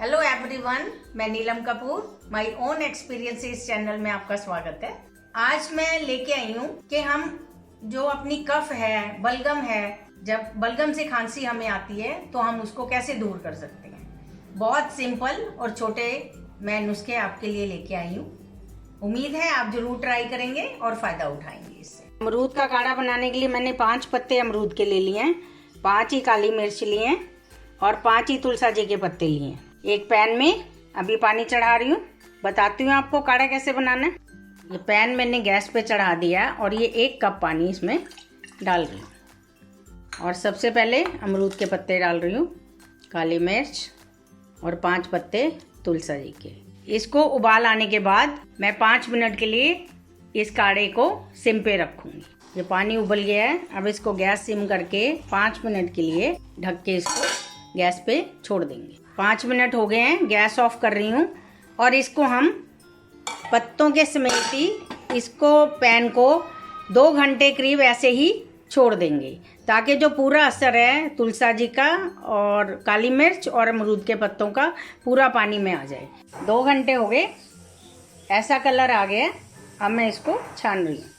Hello everyone, मैं Neelam Kapoor my own experiences channel में आपका स्वागत है। आज मैं लेके आई हूँ कि हम जो अपनी कफ है, बलगम है, जब बलगम से खांसी हमें आती है तो हम उसको कैसे दूर कर सकते हैं। बहुत सिंपल और छोटे मैं नुस्खे आपके लिए लेके आई हूँ। उम्मीद है आप जरूर ट्राई करेंगे और फायदा उठाएंगे इससे। अमरूद का काढ़ा बनाने के लिए मैंने 5 पत्ते अमरूद के ले लिए हैं, 5 ही काली मिर्च लिए हैं और 5 ही तुलसा जी के पत्ते लिए हैं। एक पैन में अभी पानी चढ़ा रही हूँ, बताती हूँ आपको काढ़ा कैसे बनाना है। ये पैन मैंने गैस पे चढ़ा दिया और ये 1 कप पानी इसमें डाल रही हूँ। और सबसे पहले अमरूद के पत्ते डाल रही हूँ, काली मिर्च और 5 पत्ते तुलसा जी के। इसको उबाल आने के बाद मैं 5 मिनट के लिए इस काढ़े को सिम पे रखूँगी। ये पानी उबल गया है, अब इसको गैस सिम करके 5 मिनट के लिए ढक के इसको गैस पे छोड़ देंगे। 5 मिनट हो गए हैं, गैस ऑफ कर रही हूँ और इसको हम पत्तों के समेत ही इसको पैन को 2 घंटे करीब ऐसे ही छोड़ देंगे ताकि जो पूरा असर है तुलसा जी का और काली मिर्च और अमरूद के पत्तों का पूरा पानी में आ जाए। 2 घंटे हो गए, ऐसा कलर आ गया। अब मैं इसको छान रही हूँ।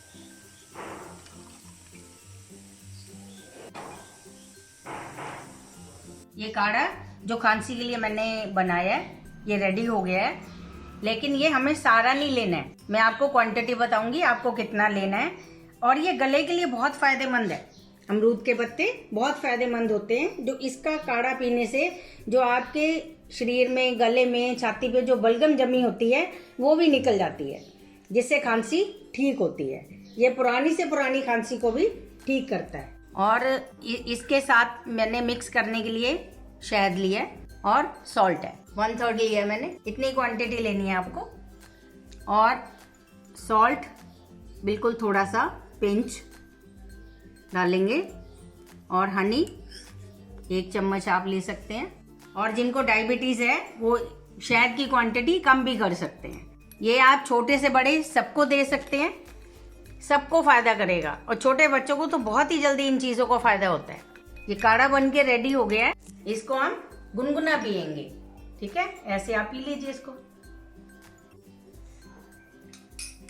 ये काढ़ा जो खांसी के लिए मैंने बनाया है ये रेडी हो गया है, लेकिन ये हमें सारा नहीं लेना है। मैं आपको क्वांटिटी बताऊंगी आपको कितना लेना है। और ये गले के लिए बहुत फायदेमंद है। अमरूद के पत्ते बहुत फायदेमंद होते हैं। जो इसका काढ़ा पीने से जो आपके शरीर में, गले में, छाती पे जो बलगम जमी होती है वो भी निकल जाती है, जिससे खांसी ठीक होती है। ये पुरानी से पुरानी खांसी को भी ठीक करता है। और इसके साथ मैंने मिक्स करने के लिए शहद लिया और सॉल्ट है 1/3 लिया मैंने। इतनी क्वांटिटी लेनी है आपको। और सॉल्ट बिल्कुल थोड़ा सा पिंच डालेंगे और हनी 1 चम्मच आप ले सकते हैं। और जिनको डायबिटीज़ है वो शहद की क्वांटिटी कम भी कर सकते हैं। ये आप छोटे से बड़े सबको दे सकते हैं, सबको फायदा करेगा। और छोटे बच्चों को तो बहुत ही जल्दी इन चीज़ों को फायदा होता है। ये काढ़ा बन के रेडी हो गया है, इसको हम गुनगुना पियेंगे। ठीक है, ऐसे आप पी लीजिए इसको।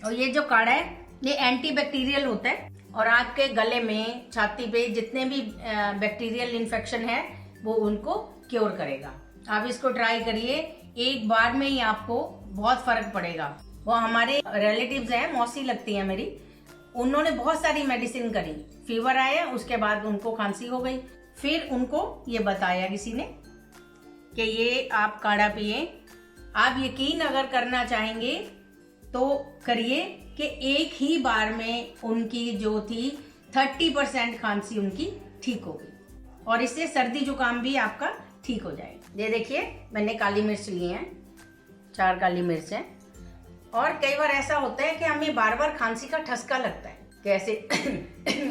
और ये जो काढ़ा है ये एंटी बैक्टीरियल होता है और आपके गले में, छाती पे जितने भी बैक्टीरियल इन्फेक्शन है वो उनको क्योर करेगा। आप इसको ट्राई करिए, एक बार में ही आपको बहुत फर्क पड़ेगा। वो हमारे रिलेटिव्स हैं, मौसी लगती है मेरी, उन्होंने बहुत सारी मेडिसिन करी, फीवर आया, उसके बाद उनको खांसी हो गई। फिर उनको ये बताया किसी ने कि ये आप काढ़ा पिए। आप यकीन अगर करना चाहेंगे तो करिए कि एक ही बार में उनकी जो थी 30% खांसी उनकी ठीक हो गई और इससे सर्दी जुकाम भी आपका ठीक हो जाएगा। ये देखिए मैंने काली मिर्च ली है, 4 काली मिर्च है। और कई बार ऐसा होता है कि हमें बार बार खांसी का ठसका लगता है, कैसे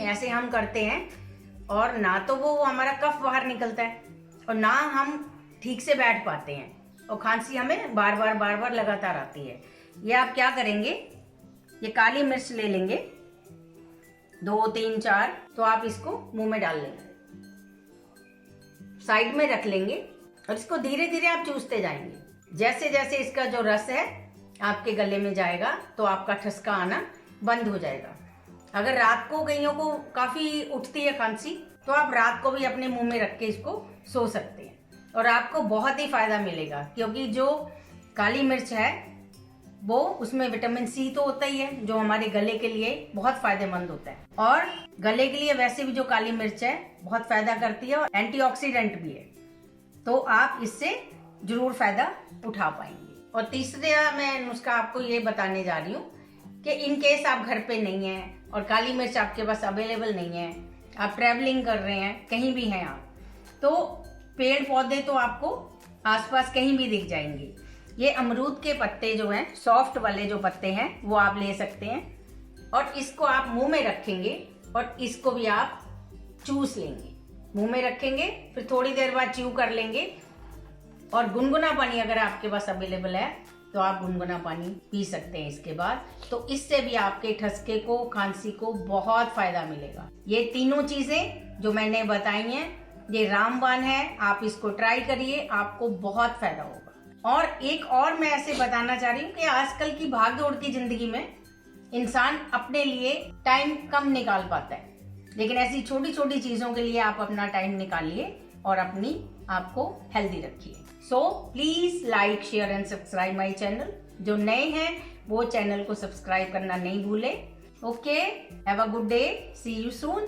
ऐसे हम करते हैं और ना तो वो हमारा कफ बाहर निकलता है और ना हम ठीक से बैठ पाते हैं और खांसी हमें बार बार लगातार आती है। ये आप क्या करेंगे, ये काली मिर्च ले लेंगे 2, 3, 4, तो आप इसको मुंह में डाल लेंगे, साइड में रख लेंगे और इसको धीरे धीरे आप चूसते जाएंगे। जैसे जैसे इसका जो रस है आपके गले में जाएगा तो आपका ठसका आना बंद हो जाएगा। अगर रात को कईयों को काफी उठती है खांसी तो आप रात को भी अपने मुंह में रख के इसको सो सकते हैं और आपको बहुत ही फायदा मिलेगा, क्योंकि जो काली मिर्च है वो उसमें विटामिन सी तो होता ही है जो हमारे गले के लिए बहुत फायदेमंद होता है। और गले के लिए वैसे भी जो काली मिर्च है बहुत फायदा करती है और एंटीऑक्सीडेंट भी है, तो आप इससे जरूर फायदा उठा पाएंगे। और तीसरा मैं नुस्खा आपको ये बताने जा रही हूँ कि इन केस आप घर पे नहीं हैं और काली मिर्च आपके पास अवेलेबल नहीं है, आप ट्रैवलिंग कर रहे हैं, कहीं भी हैं आप, तो पेड़ पौधे तो आपको आसपास कहीं भी दिख जाएंगे। ये अमरूद के पत्ते जो हैं, सॉफ्ट वाले जो पत्ते हैं वो आप ले सकते हैं और इसको आप मुंह में रखेंगे और इसको भी आप चूस लेंगे। मुंह में रखेंगे, फिर थोड़ी देर बाद च्यू कर लेंगे। और गुनगुना पानी अगर आपके पास अवेलेबल है तो आप गुनगुना पानी पी सकते हैं इसके बाद, तो इससे भी आपके ठसके को, खांसी को बहुत फायदा मिलेगा। ये तीनों चीजें जो मैंने बताई हैं ये रामबाण है, आप इसको ट्राई करिए, आपको बहुत फायदा होगा। और एक और मैं ऐसे बताना चाह रही हूँ कि आजकल की भाग दौड़ की जिंदगी में इंसान अपने लिए टाइम कम निकाल पाता है, लेकिन ऐसी छोटी छोटी चीजों के लिए आप अपना टाइम निकालिए और अपनी आपको हेल्दी रखिए। So please like, share and subscribe my channel. जो नए हैं वो चैनल को सब्सक्राइब करना नहीं भूले। Okay, have a good day, see you soon.